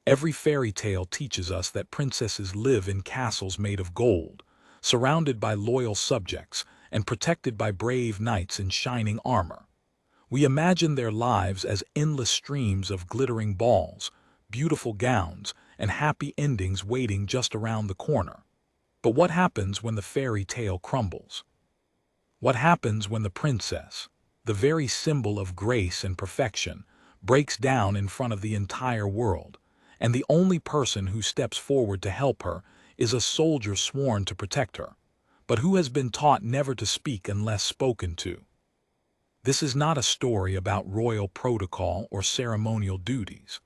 Every fairy tale teaches us that princesses live in castles made of gold, surrounded by loyal subjects and protected by brave knights in shining armor. We imagine their lives as endless streams of glittering balls, beautiful gowns, and happy endings waiting just around the corner. But what happens when the fairy tale crumbles? What happens when the princess, the very symbol of grace and perfection, breaks down in front of the entire world, and the only person who steps forward to help her is a soldier sworn to protect her, but who has been taught never to speak unless spoken to? This is not a story about royal protocol or ceremonial duties.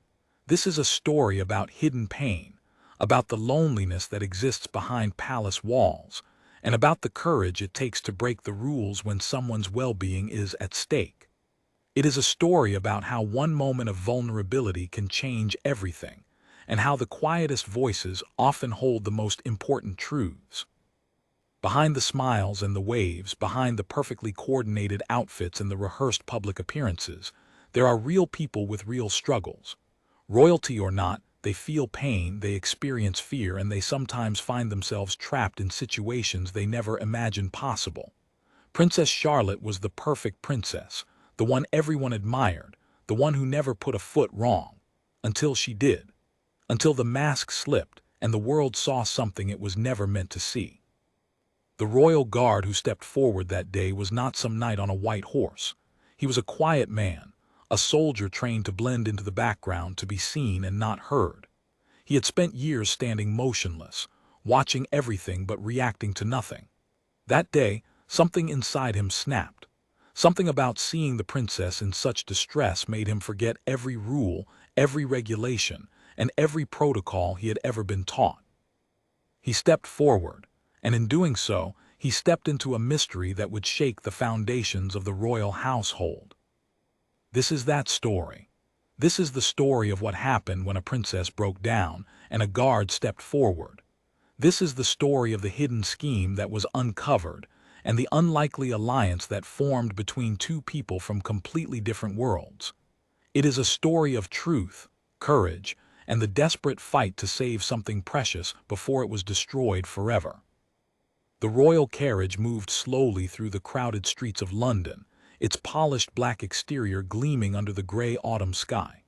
This is a story about hidden pain, about the loneliness that exists behind palace walls, and about the courage it takes to break the rules when someone's well-being is at stake. It is a story about how one moment of vulnerability can change everything, and how the quietest voices often hold the most important truths. Behind the smiles and the waves, behind the perfectly coordinated outfits and the rehearsed public appearances, there are real people with real struggles. Royalty or not, they feel pain, they experience fear, and they sometimes find themselves trapped in situations they never imagined possible. Princess Charlotte was the perfect princess, the one everyone admired, the one who never put a foot wrong. Until she did. Until the mask slipped and the world saw something it was never meant to see. The royal guard who stepped forward that day was not some knight on a white horse. He was a quiet man, a soldier trained to blend into the background, to be seen and not heard. He had spent years standing motionless, watching everything but reacting to nothing. That day, something inside him snapped. Something about seeing the princess in such distress made him forget every rule, every regulation, and every protocol he had ever been taught. He stepped forward, and in doing so, he stepped into a mystery that would shake the foundations of the royal household. This is that story. This is the story of what happened when a princess broke down and a guard stepped forward. This is the story of the hidden scheme that was uncovered and the unlikely alliance that formed between two people from completely different worlds. It is a story of truth, courage, and the desperate fight to save something precious before it was destroyed forever. The royal carriage moved slowly through the crowded streets of London, its polished black exterior gleaming under the gray autumn sky.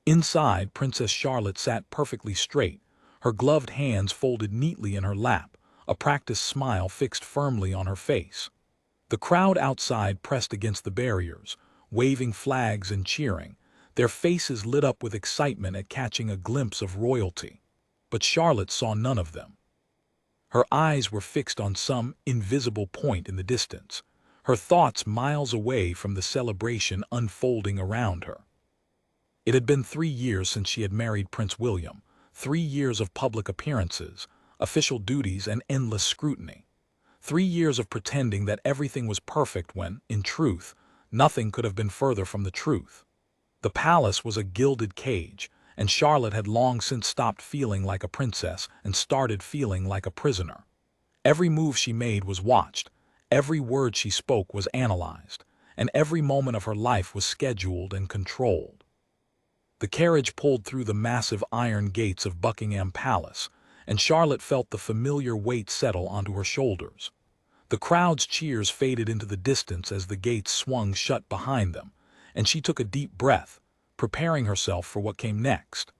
Inside, Princess Charlotte sat perfectly straight, her gloved hands folded neatly in her lap, a practiced smile fixed firmly on her face. The crowd outside pressed against the barriers, waving flags and cheering, their faces lit up with excitement at catching a glimpse of royalty. But Charlotte saw none of them. Her eyes were fixed on some invisible point in the distance, her thoughts miles away from the celebration unfolding around her. It had been 3 years since she had married Prince William, 3 years of public appearances, official duties, and endless scrutiny. 3 years of pretending that everything was perfect when, in truth, nothing could have been further from the truth. The palace was a gilded cage, and Charlotte had long since stopped feeling like a princess and started feeling like a prisoner. Every move she made was watched, every word she spoke was analyzed, and every moment of her life was scheduled and controlled. The carriage pulled through the massive iron gates of Buckingham Palace, and Charlotte felt the familiar weight settle onto her shoulders. The crowd's cheers faded into the distance as the gates swung shut behind them, and she took a deep breath, preparing herself for what came next.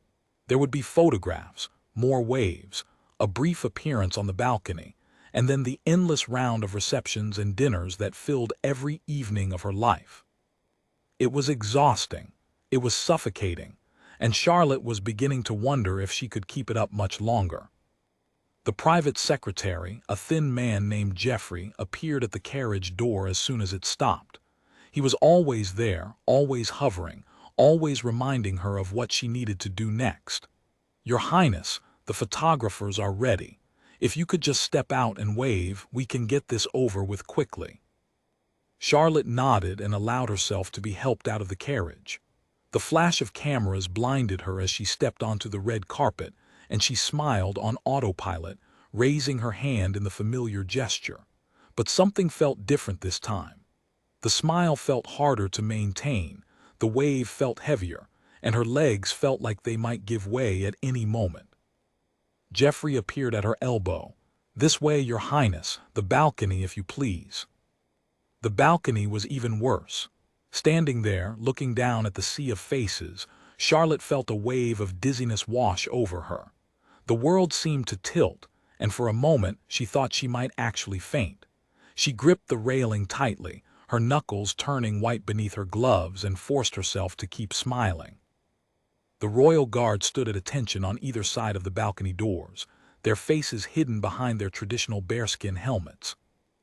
There would be photographs, more waves, a brief appearance on the balcony, and then the endless round of receptions and dinners that filled every evening of her life. It was exhausting, it was suffocating, and Charlotte was beginning to wonder if she could keep it up much longer. The private secretary, a thin man named Geoffrey, appeared at the carriage door as soon as it stopped. He was always there, always hovering, always reminding her of what she needed to do next. "Your Highness, the photographers are ready. If you could just step out and wave, we can get this over with quickly." Charlotte nodded and allowed herself to be helped out of the carriage. The flash of cameras blinded her as she stepped onto the red carpet, and she smiled on autopilot, raising her hand in the familiar gesture. But something felt different this time. The smile felt harder to maintain, the wave felt heavier, and her legs felt like they might give way at any moment. Geoffrey appeared at her elbow. "This way, Your Highness, the balcony, if you please." The balcony was even worse. Standing there, looking down at the sea of faces, Charlotte felt a wave of dizziness wash over her. The world seemed to tilt, and for a moment she thought she might actually faint. She gripped the railing tightly, her knuckles turning white beneath her gloves, and forced herself to keep smiling. The royal guard stood at attention on either side of the balcony doors, their faces hidden behind their traditional bearskin helmets.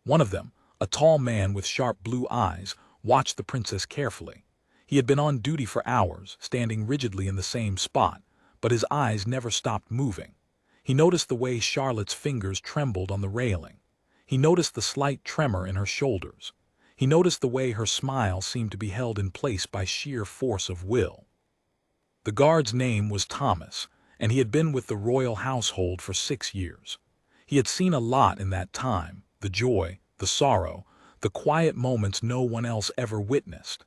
One of them, a tall man with sharp blue eyes, watched the princess carefully. He had been on duty for hours, standing rigidly in the same spot, but his eyes never stopped moving. He noticed the way Charlotte's fingers trembled on the railing. He noticed the slight tremor in her shoulders. He noticed the way her smile seemed to be held in place by sheer force of will. The guard's name was Thomas, and he had been with the royal household for 6 years. He had seen a lot in that time, the joy, the sorrow, the quiet moments no one else ever witnessed.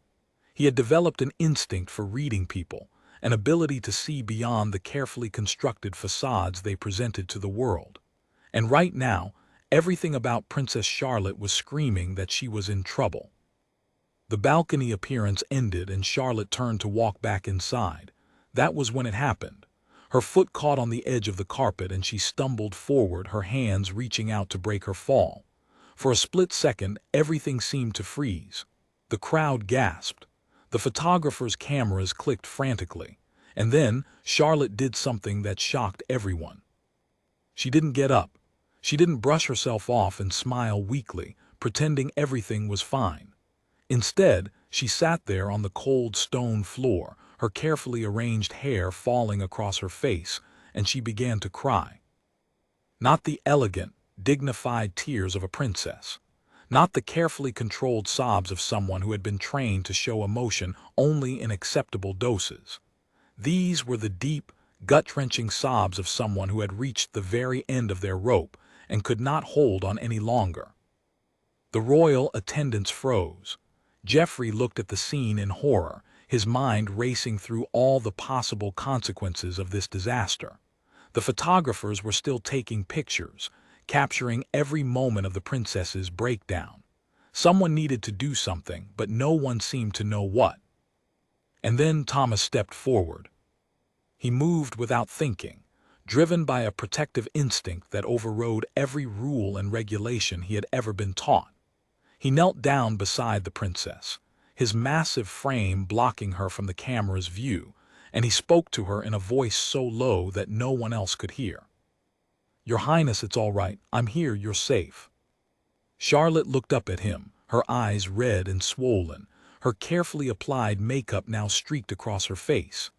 He had developed an instinct for reading people, an ability to see beyond the carefully constructed facades they presented to the world. And right now, everything about Princess Charlotte was screaming that she was in trouble. The balcony appearance ended and Charlotte turned to walk back inside. That was when it happened. Her foot caught on the edge of the carpet and she stumbled forward, her hands reaching out to break her fall. For a split second, everything seemed to freeze. The crowd gasped. The photographers' cameras clicked frantically. And then Charlotte did something that shocked everyone. She didn't get up. She didn't brush herself off and smile weakly, pretending everything was fine. Instead, she sat there on the cold stone floor, her carefully arranged hair falling across her face, and she began to cry. Not the elegant, dignified tears of a princess. Not the carefully controlled sobs of someone who had been trained to show emotion only in acceptable doses. These were the deep, gut-wrenching sobs of someone who had reached the very end of their rope and could not hold on any longer. The royal attendants froze. Geoffrey looked at the scene in horror, his mind racing through all the possible consequences of this disaster. The photographers were still taking pictures, capturing every moment of the princess's breakdown. Someone needed to do something, but no one seemed to know what. And then Thomas stepped forward. He moved without thinking, driven by a protective instinct that overrode every rule and regulation he had ever been taught. He knelt down beside the princess, his massive frame blocking her from the camera's view, and he spoke to her in a voice so low that no one else could hear. "Your Highness, it's all right. I'm here, you're safe." Charlotte looked up at him, her eyes red and swollen, her carefully applied makeup now streaked across her face.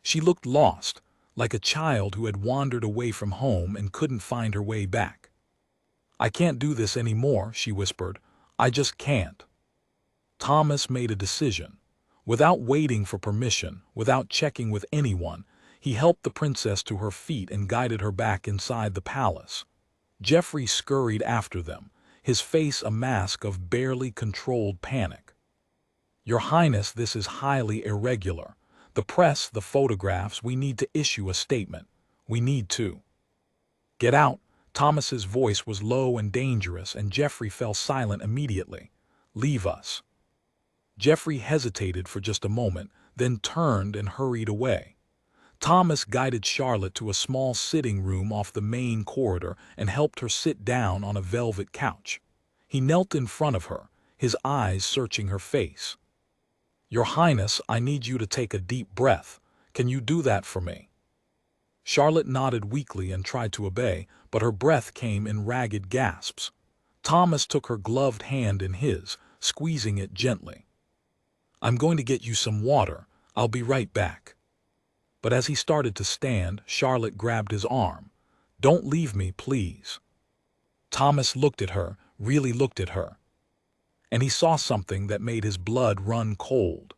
She looked lost, like a child who had wandered away from home and couldn't find her way back. "I can't do this anymore," she whispered. "I just can't." Thomas made a decision. Without waiting for permission, without checking with anyone, he helped the princess to her feet and guided her back inside the palace. Geoffrey scurried after them, his face a mask of barely controlled panic. "Your Highness, this is highly irregular. The press, the photographs, we need to issue a statement. We need to." "Get out." Thomas's voice was low and dangerous, and Geoffrey fell silent immediately. "Leave us." Geoffrey hesitated for just a moment, then turned and hurried away. Thomas guided Charlotte to a small sitting room off the main corridor and helped her sit down on a velvet couch. He knelt in front of her, his eyes searching her face. "Your Highness, I need you to take a deep breath. Can you do that for me?" Charlotte nodded weakly and tried to obey, but her breath came in ragged gasps. Thomas took her gloved hand in his, squeezing it gently. "I'm going to get you some water. I'll be right back." But as he started to stand, Charlotte grabbed his arm. "Don't leave me, please." Thomas looked at her, really looked at her. And he saw something that made his blood run cold.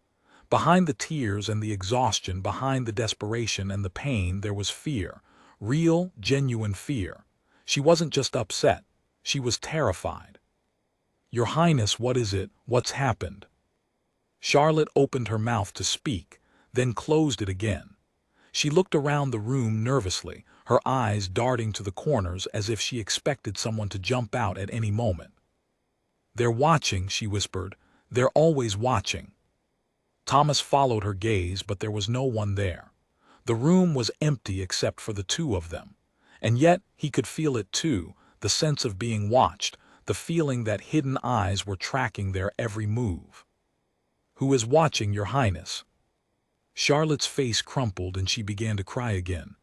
Behind the tears and the exhaustion, behind the desperation and the pain, there was fear. Real, genuine fear. She wasn't just upset. She was terrified. "Your Highness, what is it? What's happened?" Charlotte opened her mouth to speak, then closed it again. She looked around the room nervously, her eyes darting to the corners as if she expected someone to jump out at any moment. "They're watching," she whispered. "They're always watching." Thomas followed her gaze, but there was no one there. The room was empty except for the two of them. And yet he could feel it too, the sense of being watched, the feeling that hidden eyes were tracking their every move. "Who is watching, Your Highness?" Charlotte's face crumpled and she began to cry again.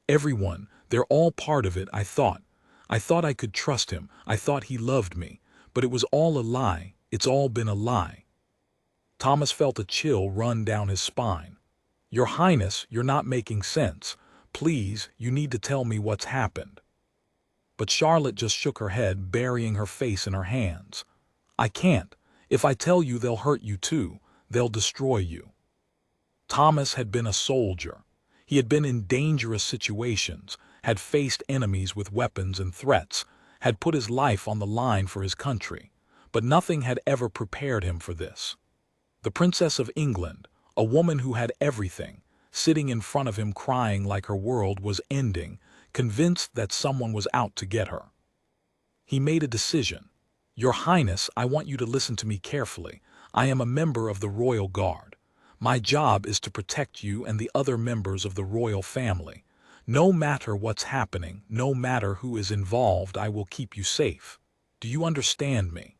"Everyone, they're all part of it, I thought. I thought I could trust him, I thought he loved me. But it was all a lie, it's all been a lie." Thomas felt a chill run down his spine. "Your Highness, you're not making sense. Please, you need to tell me what's happened." But Charlotte just shook her head, burying her face in her hands. "I can't. If I tell you, they'll hurt you too. They'll destroy you." Thomas had been a soldier. He had been in dangerous situations, had faced enemies with weapons and threats, had put his life on the line for his country, but nothing had ever prepared him for this. The Princess of England, a woman who had everything, sitting in front of him crying like her world was ending, convinced that someone was out to get her. He made a decision. "Your Highness, I want you to listen to me carefully. I am a member of the Royal Guard. My job is to protect you and the other members of the royal family. No matter what's happening, no matter who is involved, I will keep you safe. Do you understand me?"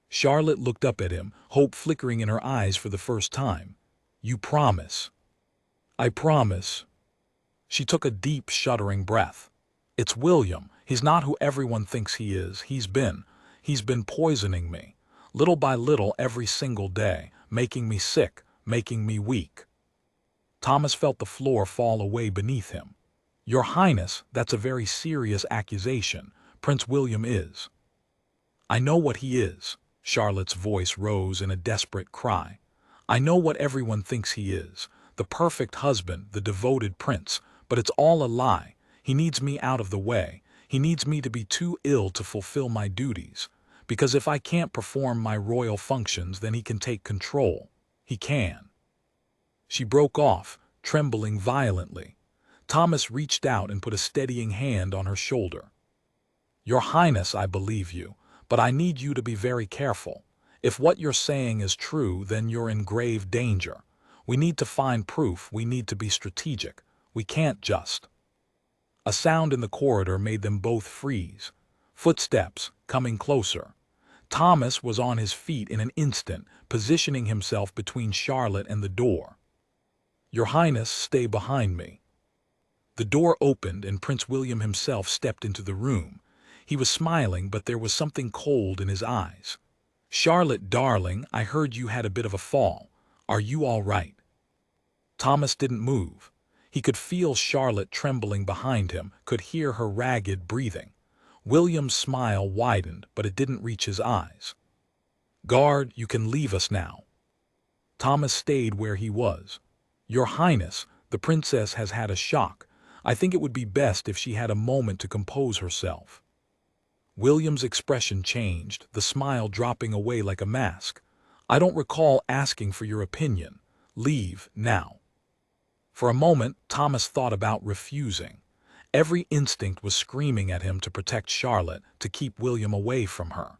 Charlotte looked up at him, hope flickering in her eyes for the first time. "You promise?" "I promise." She took a deep, shuddering breath. "It's William. He's not who everyone thinks he is. He's been poisoning me. Little by little every single day, making me sick, making me weak." Thomas felt the floor fall away beneath him. "Your Highness, that's a very serious accusation. Prince William is—" "I know what he is." Charlotte's voice rose in a desperate cry. "I know what everyone thinks he is. The perfect husband, the devoted prince. But it's all a lie. He needs me out of the way. He needs me to be too ill to fulfill my duties. Because if I can't perform my royal functions, then he can take control. He can." She broke off, trembling violently. Thomas reached out and put a steadying hand on her shoulder. "Your Highness, I believe you, but I need you to be very careful. If what you're saying is true, then you're in grave danger. We need to find proof. We need to be strategic. We can't just—" A sound in the corridor made them both freeze. Footsteps, coming closer. Thomas was on his feet in an instant, positioning himself between Charlotte and the door. "Your Highness, stay behind me." The door opened and Prince William himself stepped into the room. He was smiling, but there was something cold in his eyes. "Charlotte, darling, I heard you had a bit of a fall. Are you all right?" Thomas didn't move. He could feel Charlotte trembling behind him, could hear her ragged breathing. William's smile widened, but it didn't reach his eyes. "Guard, you can leave us now." Thomas stayed where he was. "Your Highness, the princess has had a shock. I think it would be best if she had a moment to compose herself." William's expression changed, the smile dropping away like a mask. "I don't recall asking for your opinion. Leave, now." For a moment, Thomas thought about refusing. Every instinct was screaming at him to protect Charlotte, to keep William away from her.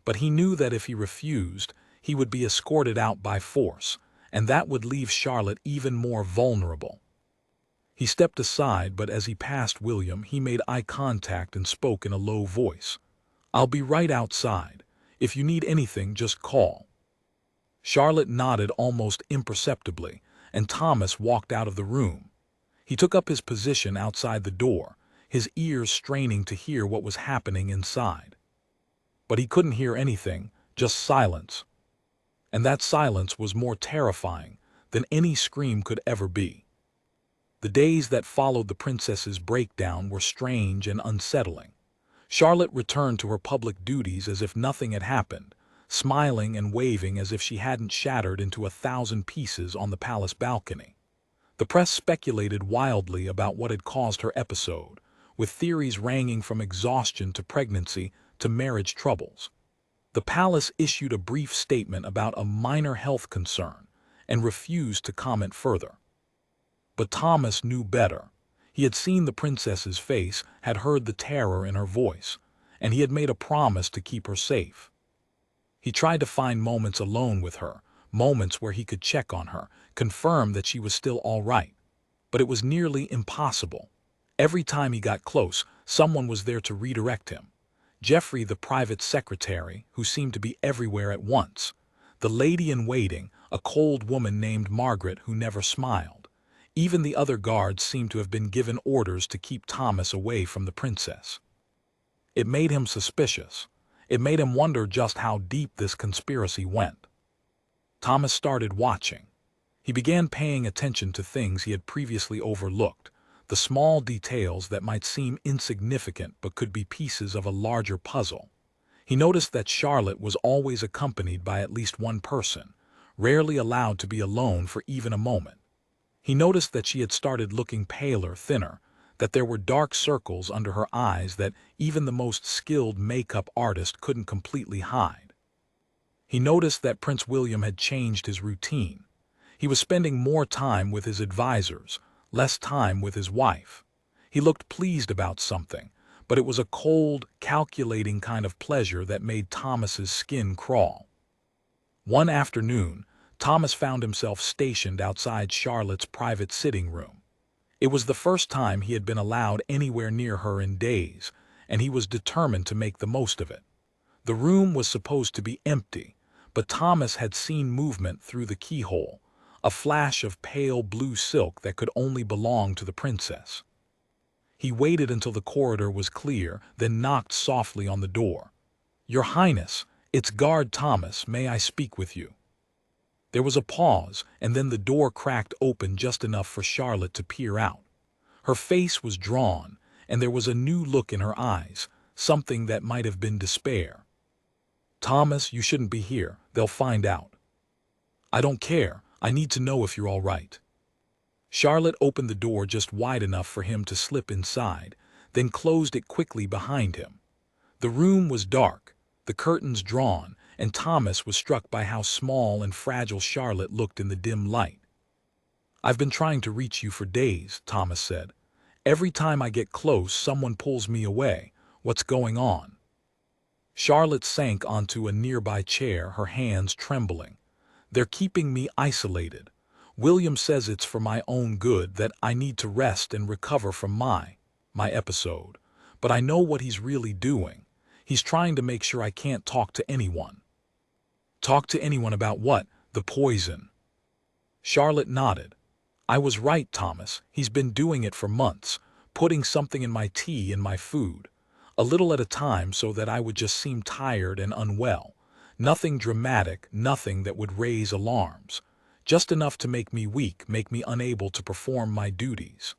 But he knew that if he refused, he would be escorted out by force, and that would leave Charlotte even more vulnerable. He stepped aside, but as he passed William, he made eye contact and spoke in a low voice. "I'll be right outside. If you need anything, just call." Charlotte nodded almost imperceptibly, and Thomas walked out of the room. He took up his position outside the door, his ears straining to hear what was happening inside. But he couldn't hear anything, just silence. And that silence was more terrifying than any scream could ever be. The days that followed the princess's breakdown were strange and unsettling. Charlotte returned to her public duties as if nothing had happened, smiling and waving as if she hadn't shattered into 1,000 pieces on the palace balcony. The press speculated wildly about what had caused her episode, with theories ranging from exhaustion to pregnancy to marriage troubles. The palace issued a brief statement about a minor health concern, and refused to comment further. But Thomas knew better. He had seen the princess's face, had heard the terror in her voice, and he had made a promise to keep her safe. He tried to find moments alone with her, moments where he could check on her, confirm that she was still all right. But it was nearly impossible. Every time he got close, someone was there to redirect him. Geoffrey, the private secretary, who seemed to be everywhere at once. The lady-in-waiting, a cold woman named Margaret who never smiled. Even the other guards seemed to have been given orders to keep Thomas away from the princess. It made him suspicious. It made him wonder just how deep this conspiracy went. Thomas started watching. He began paying attention to things he had previously overlooked, the small details that might seem insignificant but could be pieces of a larger puzzle. He noticed that Charlotte was always accompanied by at least one person, rarely allowed to be alone for even a moment. He noticed that she had started looking paler, thinner, that there were dark circles under her eyes that even the most skilled makeup artist couldn't completely hide. He noticed that Prince William had changed his routine. He was spending more time with his advisors, less time with his wife. He looked pleased about something, but it was a cold, calculating kind of pleasure that made Thomas's skin crawl. One afternoon, Thomas found himself stationed outside Charlotte's private sitting room. It was the first time he had been allowed anywhere near her in days, and he was determined to make the most of it. The room was supposed to be empty, but Thomas had seen movement through the keyhole, a flash of pale blue silk that could only belong to the princess. He waited until the corridor was clear, then knocked softly on the door. "Your Highness, it's Guard Thomas, may I speak with you?" There was a pause, and then the door cracked open just enough for Charlotte to peer out. Her face was drawn, and there was a new look in her eyes, something that might have been despair. "Thomas, you shouldn't be here. They'll find out." "I don't care. I need to know if you're all right." Charlotte opened the door just wide enough for him to slip inside, then closed it quickly behind him. The room was dark, the curtains drawn, and Thomas was struck by how small and fragile Charlotte looked in the dim light. "I've been trying to reach you for days," Thomas said. "Every time I get close, someone pulls me away. What's going on?" Charlotte sank onto a nearby chair, her hands trembling. "They're keeping me isolated. William says it's for my own good, that I need to rest and recover from my episode. But I know what he's really doing. He's trying to make sure I can't talk to anyone." "Talk to anyone about what? The poison?" Charlotte nodded. "I was right, Thomas. He's been doing it for months, putting something in my tea and my food. A little at a time so that I would just seem tired and unwell. Nothing dramatic, nothing that would raise alarms. Just enough to make me weak, make me unable to perform my duties."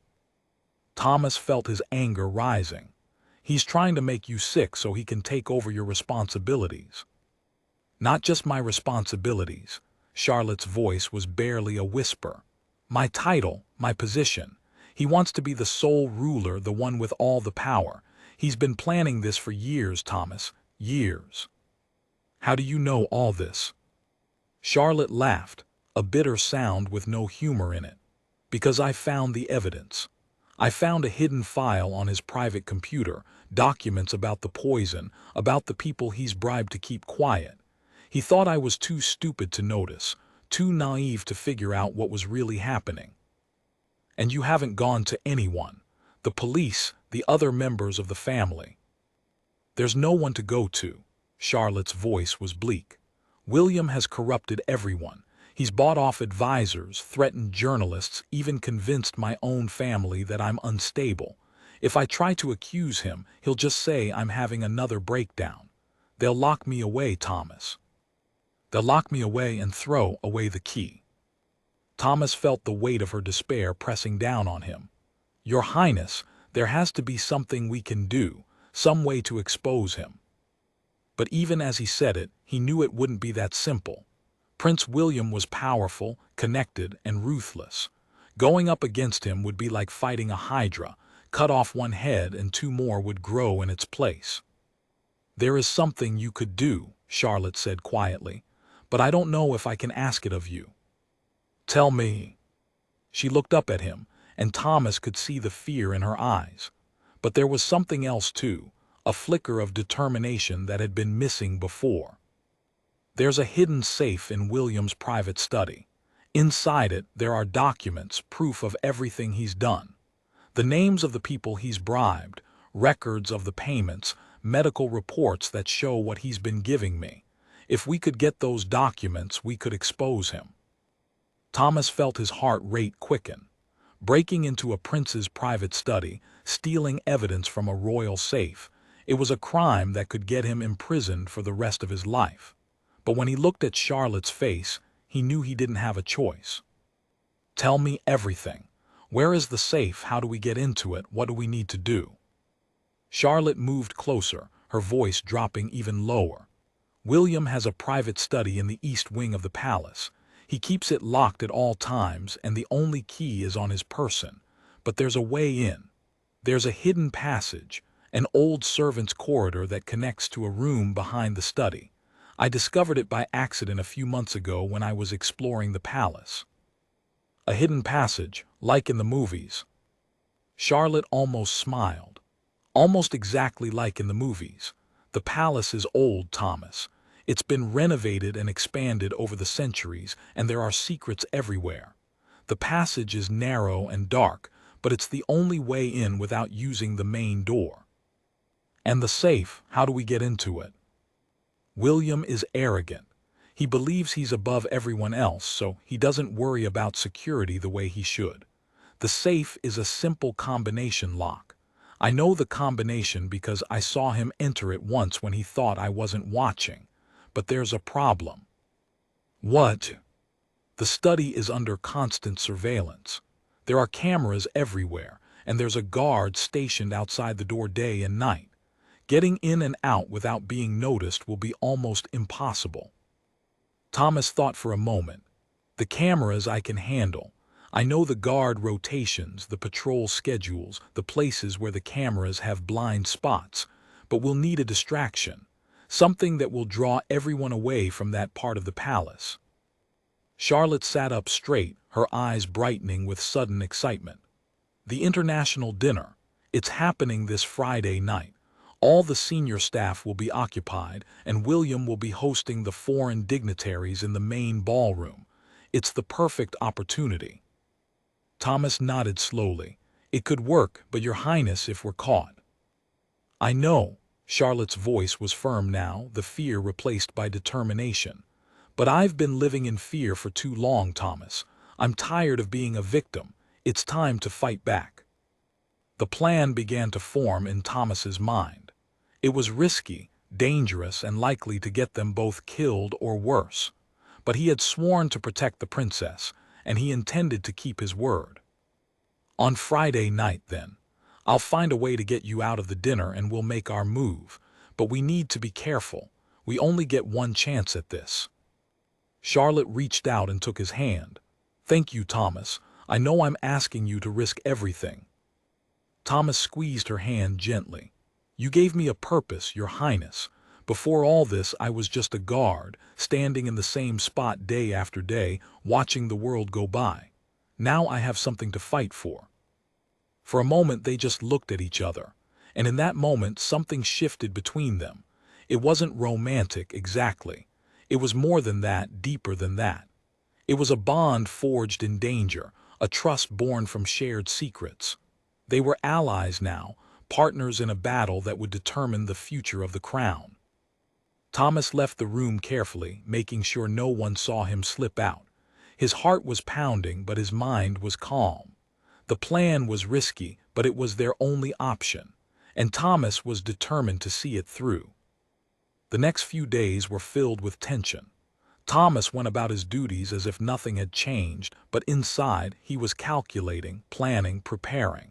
Thomas felt his anger rising. "He's trying to make you sick so he can take over your responsibilities." "Not just my responsibilities." Charlotte's voice was barely a whisper. "My title, my position. He wants to be the sole ruler, the one with all the power. He's been planning this for years, Thomas, years." "How do you know all this?" Charlotte laughed, a bitter sound with no humor in it. "Because I found the evidence. I found a hidden file on his private computer, documents about the poison, about the people he's bribed to keep quiet. He thought I was too stupid to notice, too naive to figure out what was really happening." "And you haven't gone to anyone? The police, the other members of the family?" "There's no one to go to." Charlotte's voice was bleak. "William has corrupted everyone. He's bought off advisors, threatened journalists, even convinced my own family that I'm unstable. If I try to accuse him, he'll just say I'm having another breakdown. They'll lock me away, Thomas. They'll lock me away and throw away the key." Thomas felt the weight of her despair pressing down on him. "Your Highness, there has to be something we can do, some way to expose him." But even as he said it, he knew it wouldn't be that simple. Prince William was powerful, connected, and ruthless. Going up against him would be like fighting a hydra. Cut off one head and two more would grow in its place. "There is something you could do," Charlotte said quietly, "but I don't know if I can ask it of you." Tell me. She looked up at him, and Thomas could see the fear in her eyes. But there was something else too, a flicker of determination that had been missing before. There's a hidden safe in William's private study. Inside it, there are documents, proof of everything he's done. The names of the people he's bribed, records of the payments, medical reports that show what he's been giving me. If we could get those documents, we could expose him. Thomas felt his heart rate quicken. Breaking into a prince's private study, stealing evidence from a royal safe, it was a crime that could get him imprisoned for the rest of his life. But when he looked at Charlotte's face, he knew he didn't have a choice. Tell me everything. Where is the safe? How do we get into it? What do we need to do? Charlotte moved closer, her voice dropping even lower. William has a private study in the east wing of the palace. He keeps it locked at all times, and the only key is on his person. But there's a way in. There's a hidden passage, an old servant's corridor that connects to a room behind the study. I discovered it by accident a few months ago when I was exploring the palace. A hidden passage, like in the movies. Charlotte almost smiled. Almost exactly like in the movies. The palace is old, Thomas. It's been renovated and expanded over the centuries, and there are secrets everywhere. The passage is narrow and dark, but it's the only way in without using the main door. And the safe, how do we get into it? William is arrogant. He believes he's above everyone else, so he doesn't worry about security the way he should. The safe is a simple combination lock. I know the combination because I saw him enter it once when he thought I wasn't watching. But there's a problem. What? The study is under constant surveillance. There are cameras everywhere, and there's a guard stationed outside the door day and night. Getting in and out without being noticed will be almost impossible. Thomas thought for a moment. The cameras I can handle. I know the guard rotations, the patrol schedules, the places where the cameras have blind spots, but we'll need a distraction. Something that will draw everyone away from that part of the palace. Charlotte sat up straight, her eyes brightening with sudden excitement. The international dinner. It's happening this Friday night. All the senior staff will be occupied, and William will be hosting the foreign dignitaries in the main ballroom. It's the perfect opportunity. Thomas nodded slowly. It could work, but Your Highness, if we're caught. I know. Charlotte's voice was firm now, the fear replaced by determination. But I've been living in fear for too long, Thomas. I'm tired of being a victim. It's time to fight back. The plan began to form in Thomas's mind. It was risky, dangerous, and likely to get them both killed or worse. But he had sworn to protect the princess, and he intended to keep his word. On Friday night, then. I'll find a way to get you out of the dinner and we'll make our move. But we need to be careful. We only get one chance at this. Charlotte reached out and took his hand. Thank you, Thomas. I know I'm asking you to risk everything. Thomas squeezed her hand gently. You gave me a purpose, Your Highness. Before all this, I was just a guard, standing in the same spot day after day, watching the world go by. Now I have something to fight for. For a moment they just looked at each other, and in that moment something shifted between them. It wasn't romantic exactly. It was more than that, deeper than that. It was a bond forged in danger, a trust born from shared secrets. They were allies now, partners in a battle that would determine the future of the crown. Thomas left the room carefully, making sure no one saw him slip out. His heart was pounding, but his mind was calm. The plan was risky, but it was their only option, and Thomas was determined to see it through. The next few days were filled with tension. Thomas went about his duties as if nothing had changed, but inside he was calculating, planning, preparing.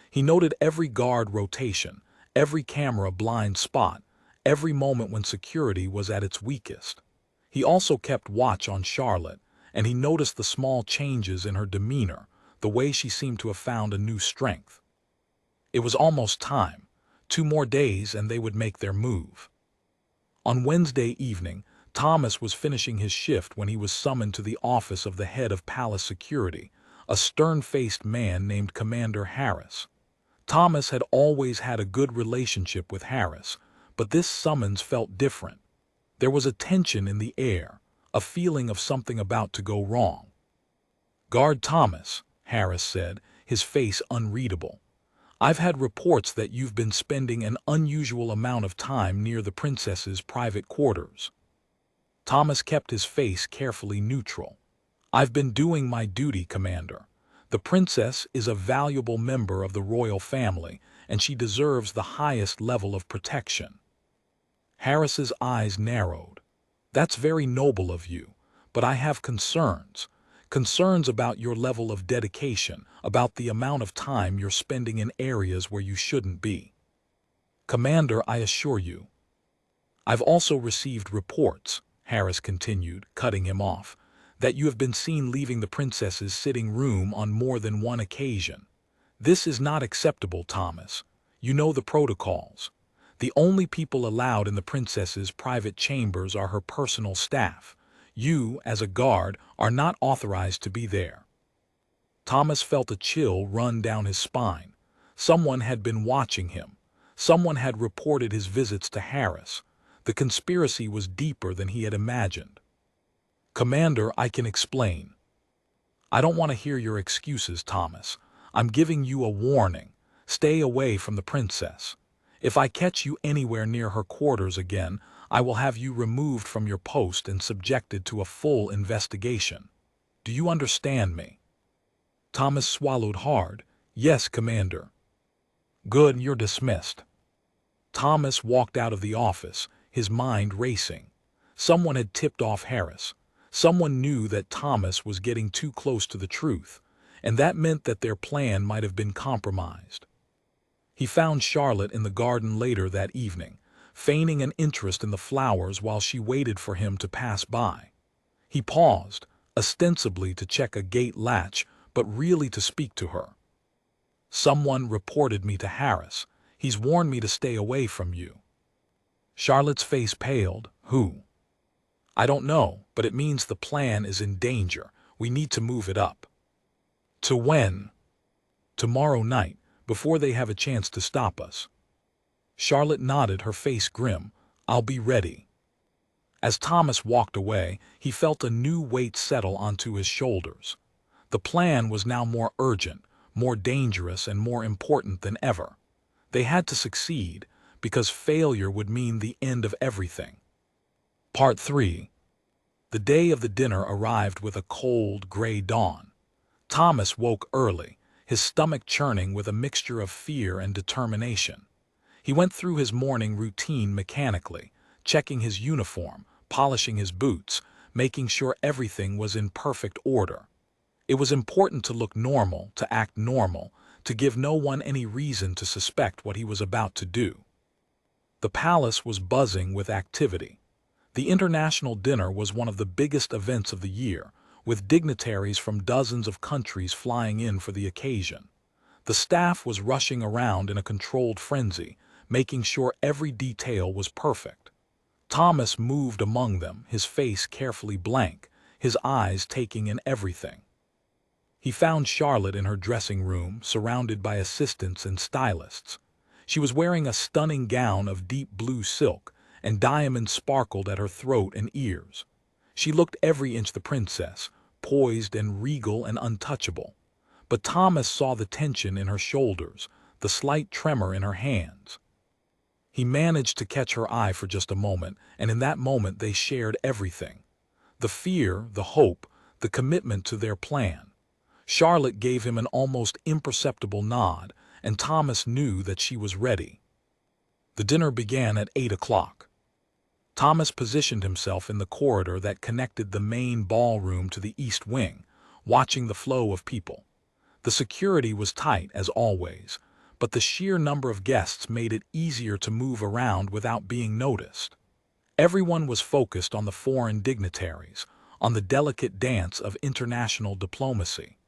He noted every guard rotation, every camera blind spot, every moment when security was at its weakest. He also kept watch on Charlotte, and he noticed the small changes in her demeanor, the way she seemed to have found a new strength. It was almost time. 2 more days and they would make their move. On Wednesday evening, Thomas was finishing his shift when he was summoned to the office of the head of palace security, a stern-faced man named Commander Harris. Thomas had always had a good relationship with Harris, but this summons felt different. There was a tension in the air, a feeling of something about to go wrong. "Guard Thomas," Harris said, his face unreadable. "I've had reports that you've been spending an unusual amount of time near the princess's private quarters." Thomas kept his face carefully neutral. "I've been doing my duty, Commander. The princess is a valuable member of the royal family, and she deserves the highest level of protection." Harris's eyes narrowed. "That's very noble of you, but I have concerns. Concerns about your level of dedication, about the amount of time you're spending in areas where you shouldn't be." "Commander, I assure you." "I've also received reports," Harris continued, cutting him off, "that you have been seen leaving the princess's sitting room on more than one occasion. This is not acceptable, Thomas. You know the protocols. The only people allowed in the princess's private chambers are her personal staff. You, as a guard, are not authorized to be there." Thomas felt a chill run down his spine. Someone had been watching him. Someone had reported his visits to Harris. The conspiracy was deeper than he had imagined. "Commander, I can explain." "I don't want to hear your excuses, Thomas. I'm giving you a warning. Stay away from the princess. If I catch you anywhere near her quarters again, I will have you removed from your post and subjected to a full investigation. Do you understand me?" Thomas swallowed hard. "Yes, Commander." "Good, you're dismissed." Thomas walked out of the office, his mind racing. Someone had tipped off Harris. Someone knew that Thomas was getting too close to the truth, and that meant that their plan might have been compromised. He found Charlotte in the garden later that evening, feigning an interest in the flowers while she waited for him to pass by. He paused, ostensibly to check a gate latch, but really to speak to her. "Someone reported me to Harris. He's warned me to stay away from you." Charlotte's face paled. "Who?" "I don't know, but it means the plan is in danger. We need to move it up." "To when?" "Tomorrow night, before they have a chance to stop us." Charlotte nodded, her face grim. "I'll be ready." As Thomas walked away, he felt a new weight settle onto his shoulders. The plan was now more urgent, more dangerous, and more important than ever. They had to succeed, because failure would mean the end of everything. Part 3. The day of the dinner arrived with a cold, gray dawn. Thomas woke early, his stomach churning with a mixture of fear and determination. He went through his morning routine mechanically, checking his uniform, polishing his boots, making sure everything was in perfect order. It was important to look normal, to act normal, to give no one any reason to suspect what he was about to do. The palace was buzzing with activity. The international dinner was one of the biggest events of the year, with dignitaries from dozens of countries flying in for the occasion. The staff was rushing around in a controlled frenzy, making sure every detail was perfect. Thomas moved among them, his face carefully blank, his eyes taking in everything. He found Charlotte in her dressing room, surrounded by assistants and stylists. She was wearing a stunning gown of deep blue silk, and diamonds sparkled at her throat and ears. She looked every inch the princess, poised and regal and untouchable. But Thomas saw the tension in her shoulders, the slight tremor in her hands. He managed to catch her eye for just a moment, and in that moment they shared everything. The fear, the hope, the commitment to their plan. Charlotte gave him an almost imperceptible nod, and Thomas knew that she was ready. The dinner began at 8 o'clock. Thomas positioned himself in the corridor that connected the main ballroom to the east wing, watching the flow of people. The security was tight, as always, but the sheer number of guests made it easier to move around without being noticed. Everyone was focused on the foreign dignitaries, on the delicate dance of international diplomacy.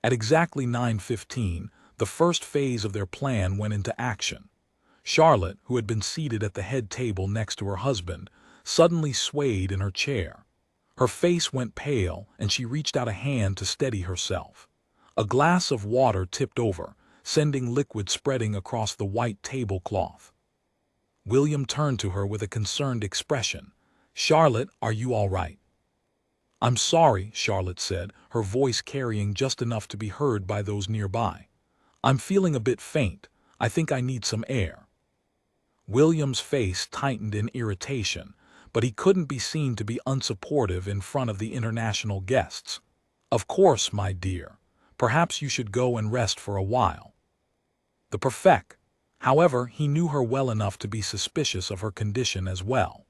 At exactly 9:15, the first phase of their plan went into action. Charlotte, who had been seated at the head table next to her husband, suddenly swayed in her chair. Her face went pale, and she reached out a hand to steady herself. A glass of water tipped over, sending liquid spreading across the white tablecloth. William turned to her with a concerned expression. "Charlotte, are you all right?" "I'm sorry," Charlotte said, her voice carrying just enough to be heard by those nearby. "I'm feeling a bit faint. I think I need some air." William's face tightened in irritation, but he couldn't be seen to be unsupportive in front of the international guests. "Of course, my dear. Perhaps you should go and rest for a while." The prefect, however, he knew her well enough to be suspicious of her condition as well.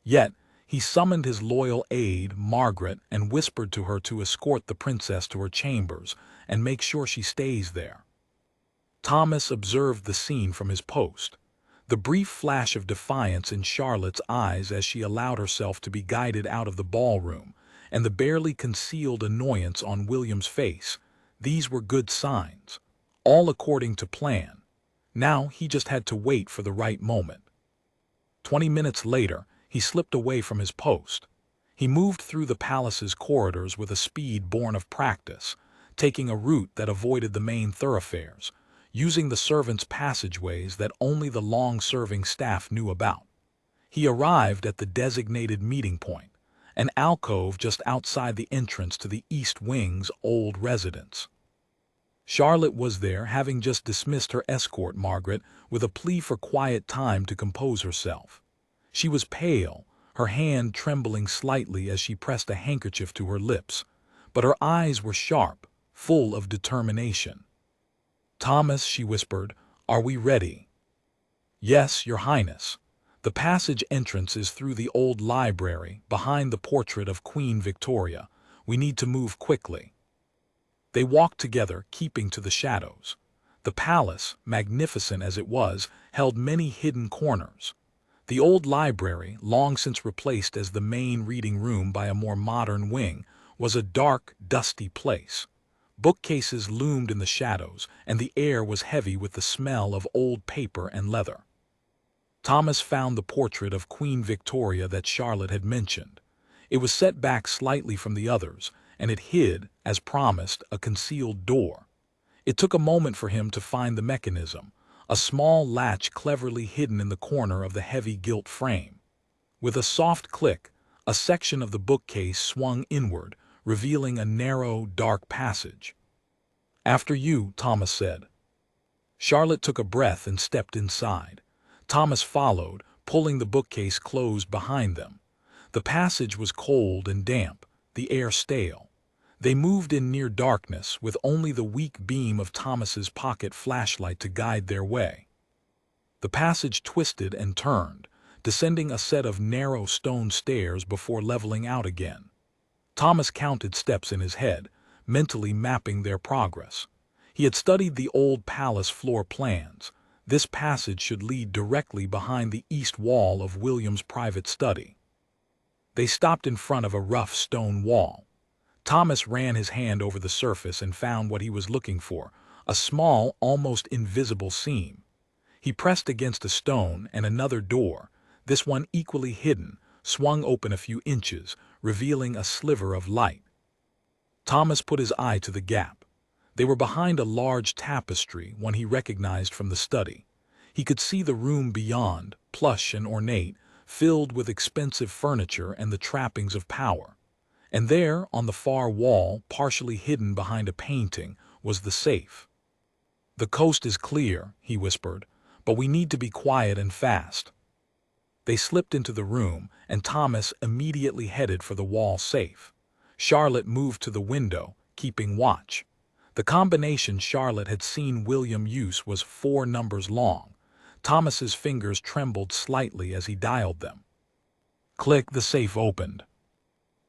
Yet, he summoned his loyal aide, Margaret, and whispered to her to escort the princess to her chambers and make sure she stays there. Thomas observed the scene from his post. The brief flash of defiance in Charlotte's eyes as she allowed herself to be guided out of the ballroom, and the barely concealed annoyance on William's face, these were good signs. All according to plan. Now he just had to wait for the right moment. 20 minutes later, he slipped away from his post. He moved through the palace's corridors with a speed born of practice, taking a route that avoided the main thoroughfares, using the servants' passageways that only the long-serving staff knew about. He arrived at the designated meeting point, an alcove just outside the entrance to the East Wing's old residence. Charlotte was there, having just dismissed her escort, Margaret, with a plea for quiet time to compose herself. She was pale, her hand trembling slightly as she pressed a handkerchief to her lips, but her eyes were sharp, full of determination. "Thomas," she whispered, "are we ready?" "Yes, Your Highness. The passage entrance is through the old library, behind the portrait of Queen Victoria. We need to move quickly." They walked together, keeping to the shadows. The palace, magnificent as it was, held many hidden corners. The old library, long since replaced as the main reading room by a more modern wing, was a dark, dusty place. Bookcases loomed in the shadows, and the air was heavy with the smell of old paper and leather. Thomas found the portrait of Queen Victoria that Charlotte had mentioned. It was set back slightly from the others, and it hid, as promised, a concealed door. It took a moment for him to find the mechanism, a small latch cleverly hidden in the corner of the heavy gilt frame. With a soft click, a section of the bookcase swung inward, revealing a narrow, dark passage. "After you," Thomas said. Charlotte took a breath and stepped inside. Thomas followed, pulling the bookcase closed behind them. The passage was cold and damp, the air stale. They moved in near darkness, with only the weak beam of Thomas's pocket flashlight to guide their way. The passage twisted and turned, descending a set of narrow stone stairs before leveling out again. Thomas counted steps in his head, mentally mapping their progress. He had studied the old palace floor plans. This passage should lead directly behind the east wall of William's private study. They stopped in front of a rough stone wall. Thomas ran his hand over the surface and found what he was looking for, a small, almost invisible seam. He pressed against a stone, and another door, this one equally hidden, swung open a few inches, revealing a sliver of light. Thomas put his eye to the gap. They were behind a large tapestry, one he recognized from the study. He could see the room beyond, plush and ornate, filled with expensive furniture and the trappings of power. And there, on the far wall, partially hidden behind a painting, was the safe. "The coast is clear," he whispered, "but we need to be quiet and fast." They slipped into the room, and Thomas immediately headed for the wall safe. Charlotte moved to the window, keeping watch. The combination Charlotte had seen William use was 4 numbers long. Thomas's fingers trembled slightly as he dialed them. Click, the safe opened.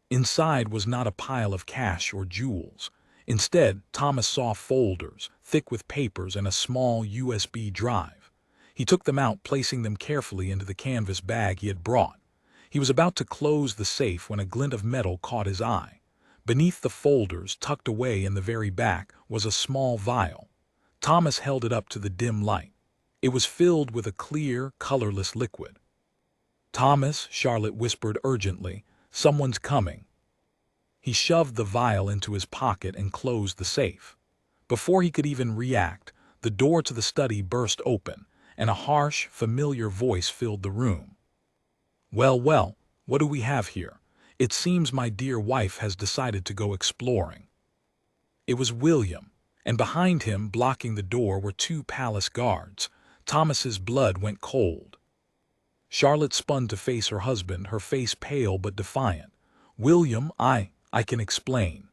Inside was not a pile of cash or jewels. Instead, Thomas saw folders, thick with papers, and a small USB drive. He took them out, placing them carefully into the canvas bag he had brought. He was about to close the safe when a glint of metal caught his eye. Beneath the folders, tucked away in the very back, was a small vial. Thomas held it up to the dim light. It was filled with a clear, colorless liquid. Thomas, Charlotte whispered urgently, someone's coming. He shoved the vial into his pocket and closed the safe. Before he could even react, the door to the study burst open, and a harsh, familiar voice filled the room. Well, well, what do we have here? It seems my dear wife has decided to go exploring. It was William, and behind him, blocking the door, were two palace guards. Thomas's blood went cold. Charlotte spun to face her husband, her face pale but defiant. William, I can explain.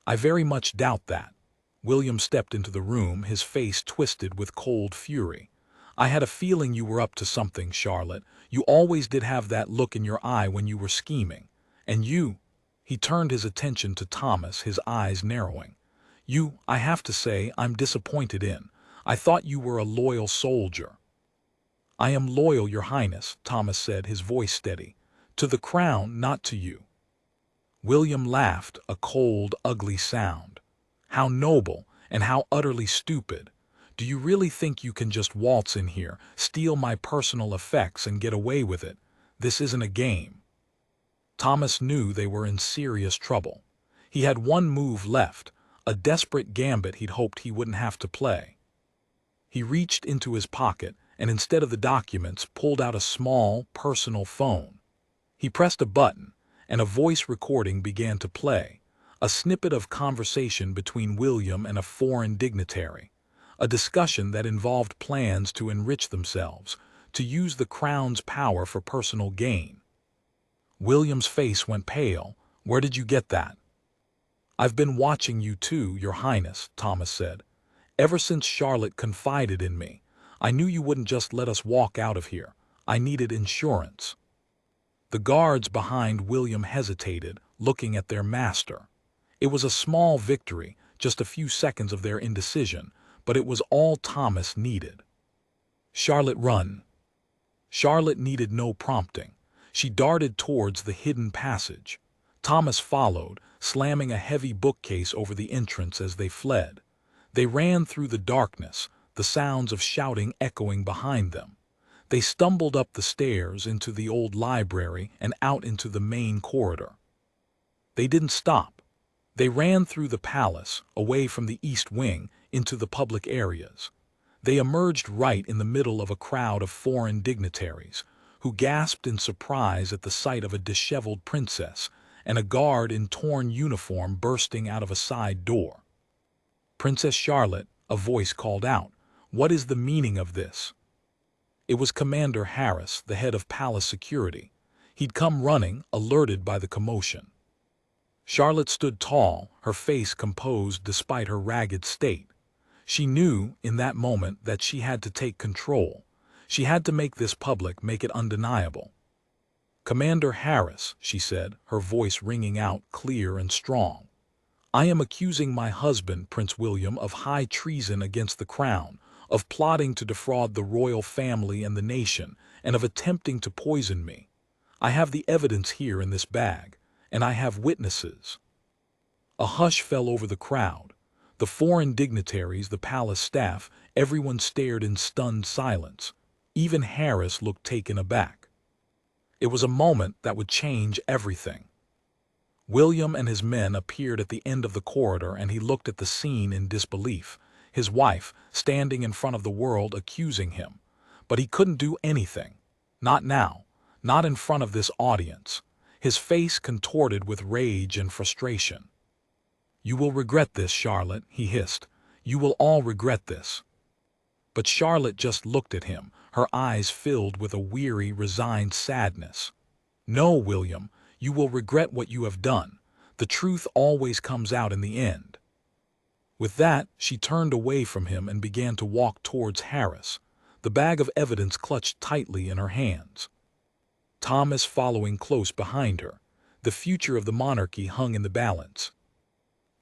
I very much doubt that. William stepped into the room, his face twisted with cold fury. I had a feeling you were up to something, Charlotte. You always did have that look in your eye when you were scheming. And you, he turned his attention to Thomas, his eyes narrowing. You, I have to say, I'm disappointed in. I thought you were a loyal soldier. I am loyal, Your Highness, Thomas said, his voice steady. To the crown, not to you. William laughed, a cold, ugly sound. How noble, and how utterly stupid. Do you really think you can just waltz in here, steal my personal effects, and get away with it? This isn't a game. Thomas knew they were in serious trouble. He had one move left, a desperate gambit he'd hoped he wouldn't have to play. He reached into his pocket and instead of the documents pulled out a small, personal phone. He pressed a button, and a voice recording began to play, a snippet of conversation between William and a foreign dignitary, a discussion that involved plans to enrich themselves, to use the crown's power for personal gain. William's face went pale. Where did you get that? I've been watching you too, Your Highness, Thomas said. Ever since Charlotte confided in me, I knew you wouldn't just let us walk out of here. I needed insurance. The guards behind William hesitated, looking at their master. It was a small victory, just a few seconds of their indecision, but it was all Thomas needed. Charlotte, run. Charlotte needed no prompting. She darted towards the hidden passage. Thomas followed, slamming a heavy bookcase over the entrance as they fled. They ran through the darkness, the sounds of shouting echoing behind them. They stumbled up the stairs into the old library and out into the main corridor. They didn't stop. They ran through the palace, away from the east wing, into the public areas. They emerged right in the middle of a crowd of foreign dignitaries, who gasped in surprise at the sight of a disheveled princess and a guard in torn uniform bursting out of a side door. Princess Charlotte, a voice called out, "What is the meaning of this?" It was Commander Harris, the head of palace security. He'd come running, alerted by the commotion. Charlotte stood tall, her face composed despite her ragged state. She knew, in that moment, that she had to take control. She had to make this public, make it undeniable. "Commander Harris," she said, her voice ringing out clear and strong. "I am accusing my husband, Prince William, of high treason against the crown, of plotting to defraud the royal family and the nation, and of attempting to poison me. I have the evidence here in this bag, and I have witnesses." A hush fell over the crowd. The foreign dignitaries, the palace staff, everyone stared in stunned silence. Even Harris looked taken aback. It was a moment that would change everything. William and his men appeared at the end of the corridor, and he looked at the scene in disbelief. His wife, standing in front of the world, accusing him. But he couldn't do anything. Not now. Not in front of this audience. His face contorted with rage and frustration. "You will regret this, Charlotte," he hissed. "You will all regret this." But Charlotte just looked at him, her eyes filled with a weary, resigned sadness. "No, William, you will regret what you have done. The truth always comes out in the end." With that, she turned away from him and began to walk towards Harris, the bag of evidence clutched tightly in her hands. Thomas following close behind her. The future of the monarchy hung in the balance.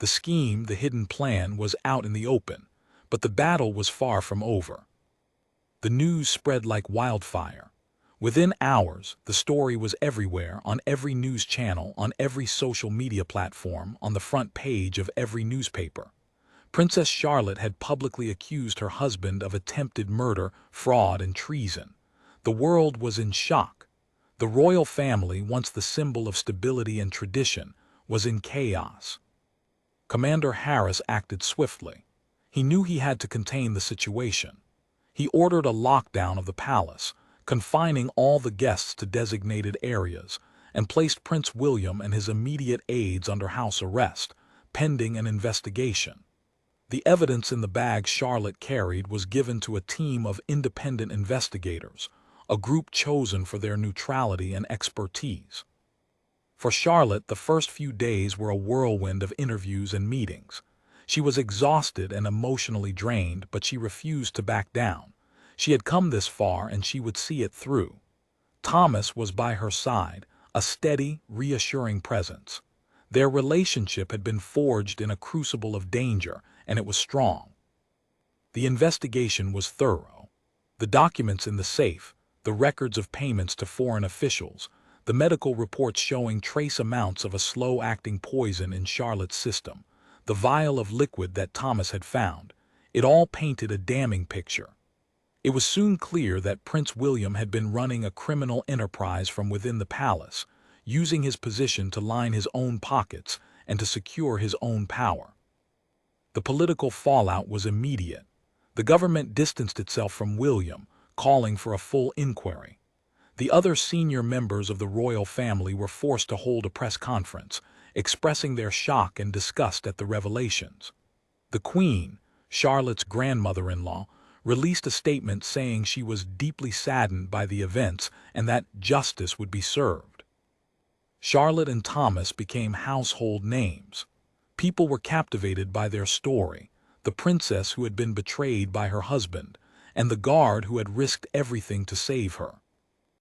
The scheme, the hidden plan, was out in the open, but the battle was far from over. The news spread like wildfire. Within hours, the story was everywhere, on every news channel, on every social media platform, on the front page of every newspaper. Princess Charlotte had publicly accused her husband of attempted murder, fraud, and treason. The world was in shock. The royal family, once the symbol of stability and tradition, was in chaos. Commander Harris acted swiftly. He knew he had to contain the situation. He ordered a lockdown of the palace, confining all the guests to designated areas, and placed Prince William and his immediate aides under house arrest, pending an investigation. The evidence in the bag Charlotte carried was given to a team of independent investigators, a group chosen for their neutrality and expertise. For Charlotte, the first few days were a whirlwind of interviews and meetings. She was exhausted and emotionally drained, but she refused to back down. She had come this far and she would see it through. Thomas was by her side, a steady, reassuring presence. Their relationship had been forged in a crucible of danger, and it was strong. The investigation was thorough. The documents in the safe, the records of payments to foreign officials, the medical reports showing trace amounts of a slow-acting poison in Charlotte's system, the vial of liquid that Thomas had found, it all painted a damning picture. It was soon clear that Prince William had been running a criminal enterprise from within the palace, using his position to line his own pockets and to secure his own power. The political fallout was immediate. The government distanced itself from William, calling for a full inquiry. The other senior members of the royal family were forced to hold a press conference, expressing their shock and disgust at the revelations. The Queen, Charlotte's grandmother-in-law, released a statement saying she was deeply saddened by the events and that justice would be served. Charlotte and Thomas became household names. People were captivated by their story, the princess who had been betrayed by her husband, and the guard who had risked everything to save her.